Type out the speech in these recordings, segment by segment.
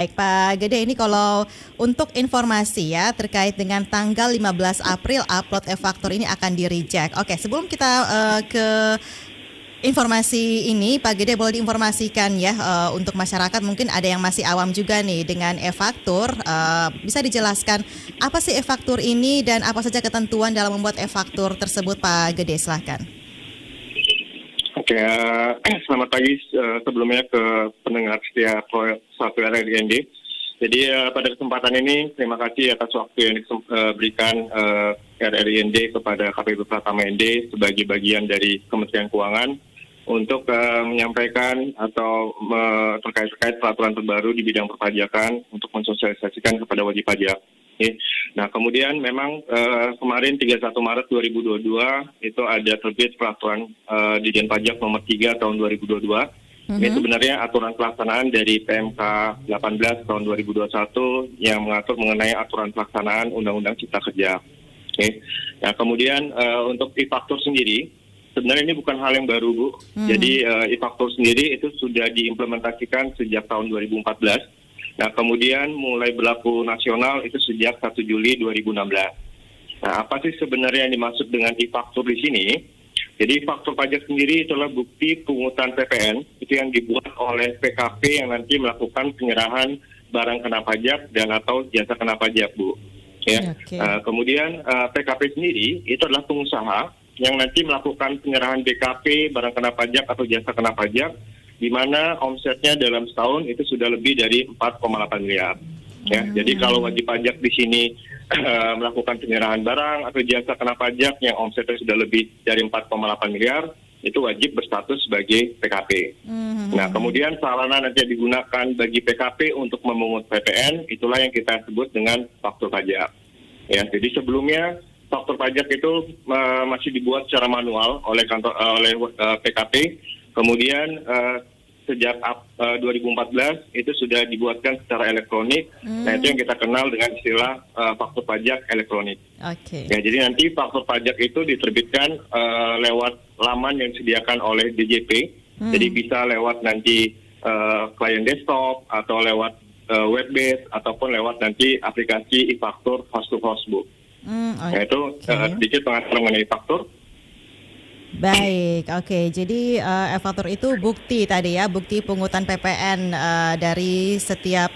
Baik Pak Gede, ini kalau untuk informasi ya terkait dengan tanggal 15 April upload e-faktur ini akan di-reject. Oke, sebelum kita ke informasi ini, Pak Gede boleh diinformasikan ya untuk masyarakat mungkin ada yang masih awam juga nih dengan e-faktur. Bisa dijelaskan apa sih e-faktur ini dan apa saja ketentuan dalam membuat e-faktur tersebut, Pak Gede? Silahkan. Oke, selamat pagi sebelumnya ke pendengar setia Satu RRIND. Jadi pada kesempatan ini terima kasih atas waktu yang diberikan RRIND kepada KPU Pratama ND sebagai bagian dari Kementerian Keuangan untuk menyampaikan atau terkait peraturan terbaru di bidang perpajakan untuk mensosialisasikan kepada wajib pajak. Nah, kemudian memang kemarin 31 Maret 2022 itu ada terbit peraturan Dirjen Pajak nomor 3 tahun 2022. Ini sebenarnya aturan pelaksanaan dari PMK 18 tahun 2021 yang mengatur mengenai aturan pelaksanaan Undang-Undang Cipta Kerja. Nah, kemudian untuk e-faktur sendiri, sebenarnya ini bukan hal yang baru, Bu. Jadi e-faktur sendiri itu sudah diimplementasikan sejak tahun 2014. Nah, kemudian mulai berlaku nasional itu sejak 1 Juli 2016. Nah, apa sih sebenarnya yang dimaksud dengan e-faktur di sini? Jadi faktur pajak sendiri itulah bukti pungutan PPN itu yang dibuat oleh PKP yang nanti melakukan penyerahan barang kena pajak dan atau jasa kena pajak, Bu. Ya. Oke. Kemudian PKP sendiri itu adalah pengusaha yang nanti melakukan penyerahan BKP barang kena pajak atau jasa kena pajak, di mana omsetnya dalam setahun itu sudah lebih dari 4,8 miliar. Ya, jadi kalau wajib pajak di sini melakukan penyerahan barang atau jasa kena pajak yang omsetnya sudah lebih dari 4,8 miliar, itu wajib berstatus sebagai PKP. Nah, kemudian sarana nanti yang digunakan bagi PKP untuk memungut PPN, itulah yang kita sebut dengan faktur pajak. Ya, jadi sebelumnya faktur pajak itu masih dibuat secara manual oleh PKP. Kemudian sejak 2014 itu sudah dibuatkan secara elektronik. Nah, itu yang kita kenal dengan istilah faktur pajak elektronik. Oke. Ya, jadi nanti faktur pajak itu diterbitkan lewat laman yang disediakan oleh DJP. Jadi bisa lewat nanti klien desktop atau lewat web based ataupun lewat nanti aplikasi e-faktur host to host, Bu. Nah, itu sedikit pengaturan mengenai faktur. Baik, oke. Jadi e-faktur itu bukti tadi ya, bukti pungutan PPN dari setiap.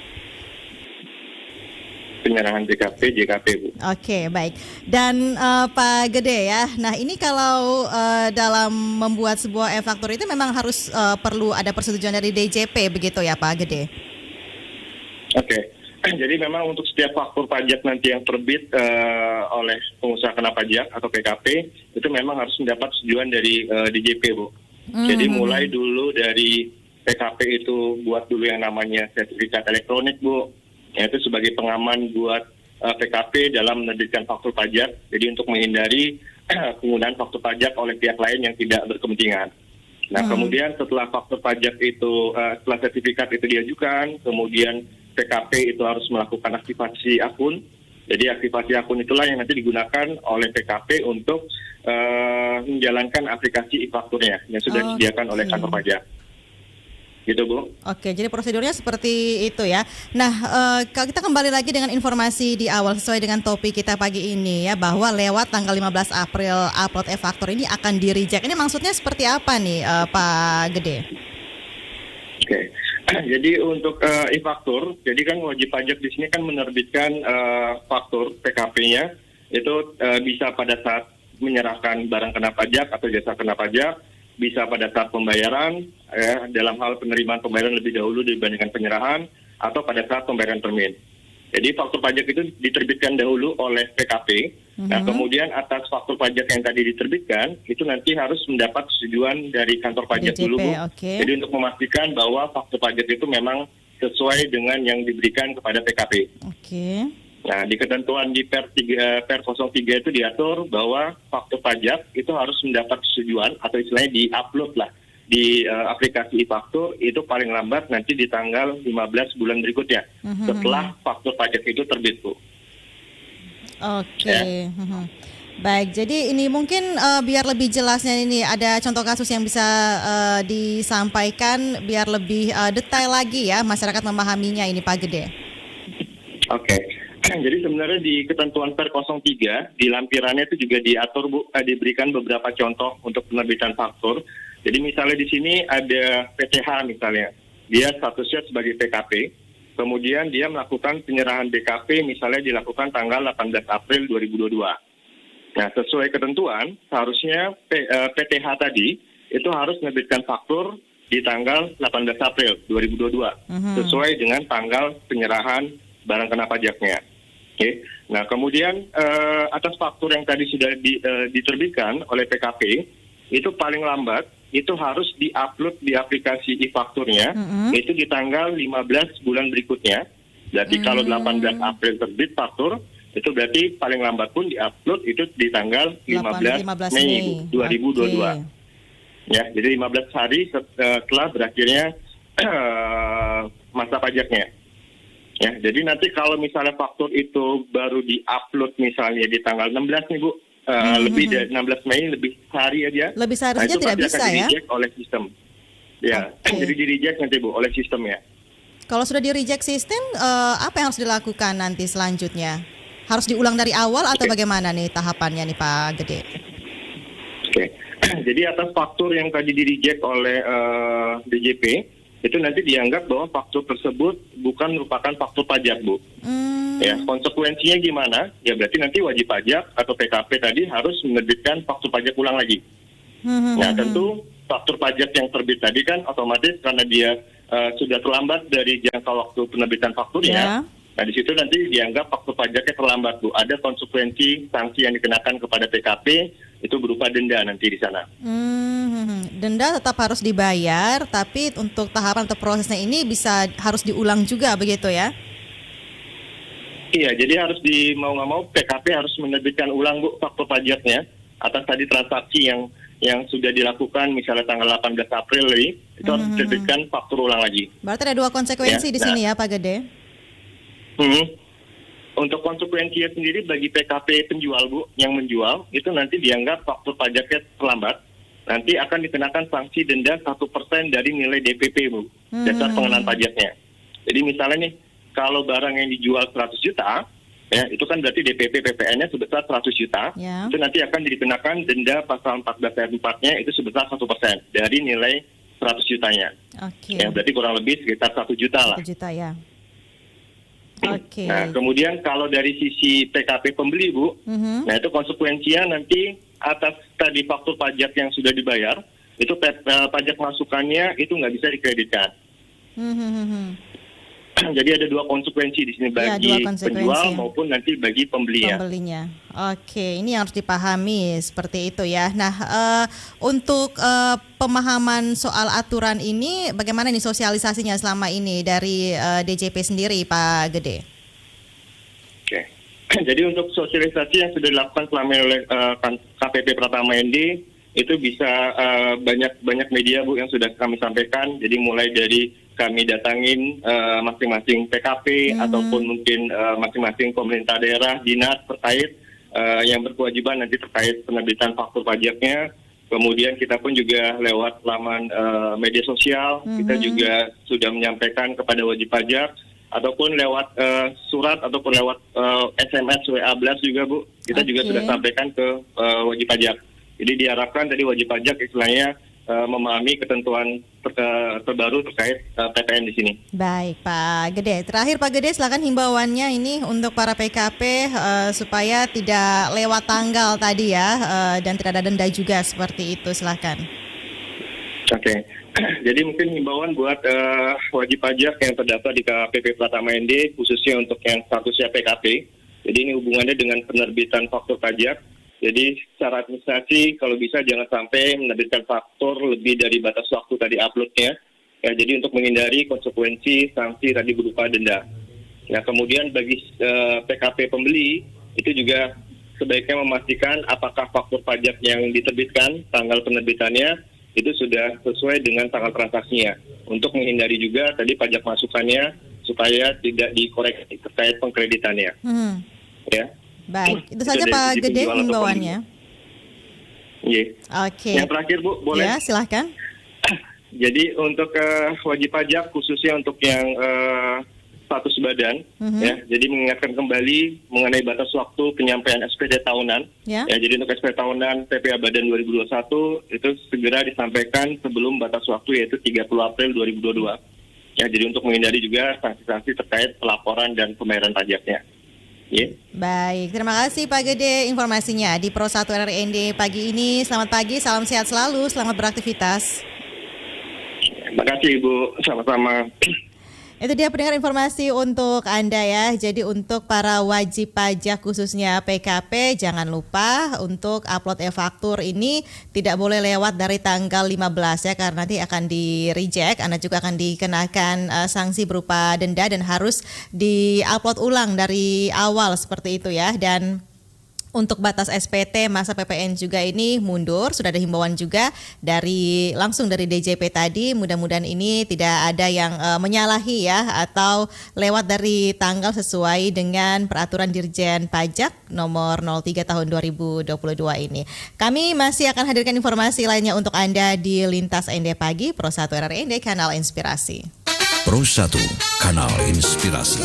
Penyerahan BKP, JKP, Bu. Oke, baik. Dan Pak Gede ya, nah ini kalau dalam membuat sebuah e-faktur itu memang harus perlu ada persetujuan dari DJP begitu ya Pak Gede? Oke. Jadi memang untuk setiap faktur pajak nanti yang terbit oleh pengusaha kena pajak atau PKP itu memang harus mendapat persetujuan dari DJP, Bu. Jadi mulai dulu dari PKP itu buat dulu yang namanya sertifikat elektronik, Bu. Yaitu sebagai pengaman buat PKP dalam menerbitkan faktur pajak. Jadi untuk menghindari penggunaan faktur pajak oleh pihak lain yang tidak berkepentingan. Nah, kemudian setelah faktur pajak itu, setelah sertifikat itu diajukan, kemudian PKP itu harus melakukan aktivasi akun. Jadi aktivasi akun itulah yang nanti digunakan oleh PKP untuk menjalankan aplikasi e-fakturnya yang sudah disediakan oleh kantor pajak. Gitu, Bu. Oke, jadi prosedurnya seperti itu ya. Nah, kalau kita kembali lagi dengan informasi di awal sesuai dengan topik kita pagi ini ya, bahwa lewat tanggal 15 April upload e-faktur ini akan di-reject. Ini maksudnya seperti apa nih Pak Gede? Oke. Jadi untuk e-faktur, jadi kan wajib pajak di sini kan menerbitkan faktur PKP-nya itu bisa pada saat menyerahkan barang kena pajak atau jasa kena pajak, bisa pada saat pembayaran, dalam hal penerimaan pembayaran lebih dahulu dibandingkan penyerahan, atau pada saat pembayaran termin. Jadi faktur pajak itu diterbitkan dahulu oleh PKP. Nah, kemudian atas faktur pajak yang tadi diterbitkan, itu nanti harus mendapat persetujuan dari kantor pajak DJP, dulu, Bu. okay. Jadi untuk memastikan bahwa faktur pajak itu memang sesuai dengan yang diberikan kepada PKP. Oke. Nah, di ketentuan di Per 03 itu diatur bahwa faktur pajak itu harus mendapat persetujuan atau istilahnya di-upload lah di aplikasi e-faktur itu paling lambat nanti di tanggal 15 bulan berikutnya setelah faktur pajak itu terbit, Bu. Oke. Ya. Baik, jadi ini mungkin biar lebih jelasnya ini ada contoh kasus yang bisa disampaikan biar lebih detail lagi ya masyarakat memahaminya ini Pak Gede. Oke. Jadi sebenarnya di ketentuan Per 03 di lampirannya itu juga diatur Bu, diberikan beberapa contoh untuk penerbitan faktur. Jadi misalnya di sini ada PTH misalnya, dia statusnya sebagai PKP, kemudian dia melakukan penyerahan BKP misalnya dilakukan tanggal 18 April 2022. Nah, sesuai ketentuan, seharusnya PTH tadi itu harus menerbitkan faktur di tanggal 18 April 2022, sesuai dengan tanggal penyerahan barang kena pajaknya. Oke. Nah, kemudian atas faktur yang tadi sudah diterbitkan oleh PKP, itu paling lambat itu harus diupload di aplikasi e-fakturnya, itu di tanggal 15 bulan berikutnya. Berarti kalau 18 April terbit faktur, itu berarti paling lambat pun diupload itu di tanggal 15 Mei 2022. Ya, jadi 15 hari setelah berakhirnya masa pajaknya. Ya, jadi nanti kalau misalnya faktur itu baru diupload misalnya di tanggal 16 nih Bu, lebih dari 16 Mei, lebih sehari aja. Lebih sehari saja tidak bisa akan ya? di-reject oleh sistem. Ya, jadi di-reject nanti Bu oleh sistem ya. Kalau sudah di-reject sistem, apa yang harus dilakukan nanti selanjutnya? Harus diulang dari awal atau bagaimana nih tahapannya nih Pak Gede? Oke, jadi atas faktur yang tadi di-reject oleh DJP, itu nanti dianggap bahwa faktur tersebut bukan merupakan faktur pajak, Bu. Ya, konsekuensinya gimana? Ya berarti nanti wajib pajak atau PKP tadi harus menerbitkan faktur pajak ulang lagi. Nah, tentu faktur pajak yang terbit tadi kan otomatis karena dia sudah terlambat dari jangka waktu penerbitan fakturnya. Nah, di situ nanti dianggap faktur pajaknya terlambat, Bu. Ada konsekuensi sanksi yang dikenakan kepada PKP, itu berupa denda nanti di sana. Denda tetap harus dibayar, tapi untuk tahapan atau prosesnya ini harus diulang juga begitu ya? Iya, jadi harus mau nggak mau PKP harus menerbitkan ulang Bu faktur pajaknya atas tadi transaksi yang sudah dilakukan misalnya tanggal 18 April ini, itu harus diterbitkan faktur ulang lagi. Berarti ada dua konsekuensi di sini ya Pak Gede? Untuk konsekuensinya sendiri bagi PKP penjual Bu yang menjual itu nanti dianggap faktur pajaknya terlambat, nanti akan dikenakan sanksi denda 1% dari nilai DPP Bu, dasar pengenaan pajaknya. Jadi misalnya nih kalau barang yang dijual 100 juta, ya itu kan berarti DPP PPN-nya sebesar 100 juta, itu nanti akan dikenakan denda pasal 14 ayat 4-nya itu sebesar 1% dari nilai 100 jutanya. Ya berarti kurang lebih sekitar 1 juta lah. 1 juta ya. Nah, kemudian kalau dari sisi PKP pembeli Bu, nah itu konsekuensinya nanti atas tadi faktur pajak yang sudah dibayar, itu pajak masukannya itu nggak bisa dikreditkan. Jadi ada dua konsekuensi di sini bagi penjual maupun nanti bagi pembelinya. Oke, ini yang harus dipahami seperti itu ya. Nah, untuk pemahaman soal aturan ini, bagaimana nih sosialisasinya selama ini dari DJP sendiri, Pak Gede? Oke, jadi untuk sosialisasi yang sudah dilakukan selama oleh KPP Pratama ND, itu bisa banyak media Bu yang sudah kami sampaikan. Jadi mulai dari kami datangin masing-masing PKP ataupun mungkin masing-masing pemerintah daerah, dinas terkait yang berkewajiban nanti terkait penerbitan faktur pajaknya. Kemudian kita pun juga lewat laman media sosial, kita juga sudah menyampaikan kepada wajib pajak, ataupun lewat surat ataupun lewat SMS WA Blast juga Bu, kita juga sudah sampaikan ke wajib pajak. Jadi diharapkan tadi wajib pajak istilahnya memahami ketentuan terbaru terkait PPN di sini. Baik Pak Gede, terakhir Pak Gede silakan himbauannya ini untuk para PKP supaya tidak lewat tanggal tadi ya dan tidak ada denda juga seperti itu, silakan. Oke. Jadi mungkin himbauan buat wajib pajak yang terdaftar di KPP Pratama ND khususnya untuk yang statusnya PKP. Jadi ini hubungannya dengan penerbitan faktur pajak. Jadi secara administrasi kalau bisa jangan sampai menerbitkan faktur lebih dari batas waktu tadi uploadnya. Ya, jadi untuk menghindari konsekuensi sanksi tadi berupa denda. Nah kemudian bagi PKP pembeli itu juga sebaiknya memastikan apakah faktur pajak yang diterbitkan tanggal penerbitannya itu sudah sesuai dengan tanggal transaksinya. Untuk menghindari juga tadi pajak masukannya supaya tidak dikoreksi terkait pengkreditannya. Ya. Baik, itu saja dari Pak sisi Gede penjual ataupun- himbauannya. Iya. Oke. Yang terakhir Bu, boleh? Ya, silahkan. Jadi untuk wajib pajak khususnya untuk yang status badan, ya. Jadi mengingatkan kembali mengenai batas waktu penyampaian SPD tahunan. Ya. Jadi untuk SPD tahunan PPA Badan 2021 itu segera disampaikan sebelum batas waktu yaitu 30 April 2022. Ya, jadi untuk menghindari juga sanksi-sanksi terkait pelaporan dan pembayaran pajaknya. Ya. Baik, terima kasih Pak Gede informasinya di Pro 1 RRND pagi ini. Selamat pagi, salam sehat selalu, selamat beraktivitas. Terima kasih Ibu, sama-sama. Itu dia pendengar informasi untuk Anda ya. Jadi untuk para wajib pajak khususnya PKP, jangan lupa untuk upload e-faktur ini tidak boleh lewat dari tanggal 15 ya, karena nanti akan di-reject. Anda juga akan dikenakan sanksi berupa denda dan harus di-upload ulang dari awal seperti itu ya. Dan untuk batas SPT masa PPN juga ini mundur, sudah ada himbauan juga langsung dari DJP tadi. Mudah-mudahan ini tidak ada yang menyalahi ya atau lewat dari tanggal sesuai dengan peraturan Dirjen Pajak nomor 03 tahun 2022 ini. Kami masih akan hadirkan informasi lainnya untuk Anda di Lintas ND Pagi Pro 1 RRND Kanal Inspirasi. Pro 1 Kanal Inspirasi.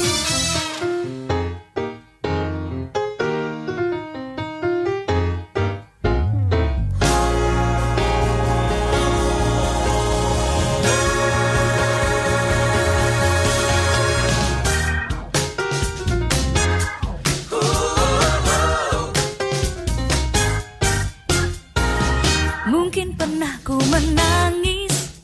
Mungkin pernah ku menangis,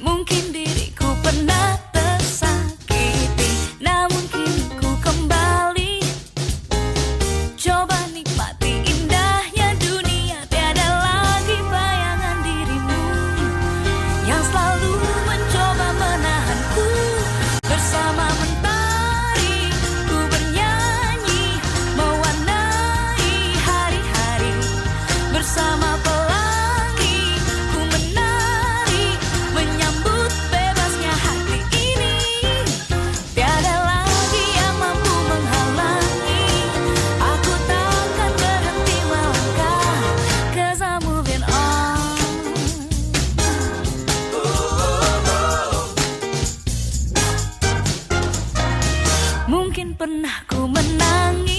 mungkin diriku pernah tersakiti, namun kini ku kembali, coba nikmati indahnya dunia. Tiada lagi bayangan dirimu yang selalu mencoba menahanku. Bersama mentari ku bernyanyi, mewarnai hari-hari. Bersama pelangi ku menari, menyambut bebasnya hati ini. Tiada lagi yang mampu menghalangi, aku takkan berhenti melangkah, 'cause I'm moving on. Mungkin pernah ku menangis,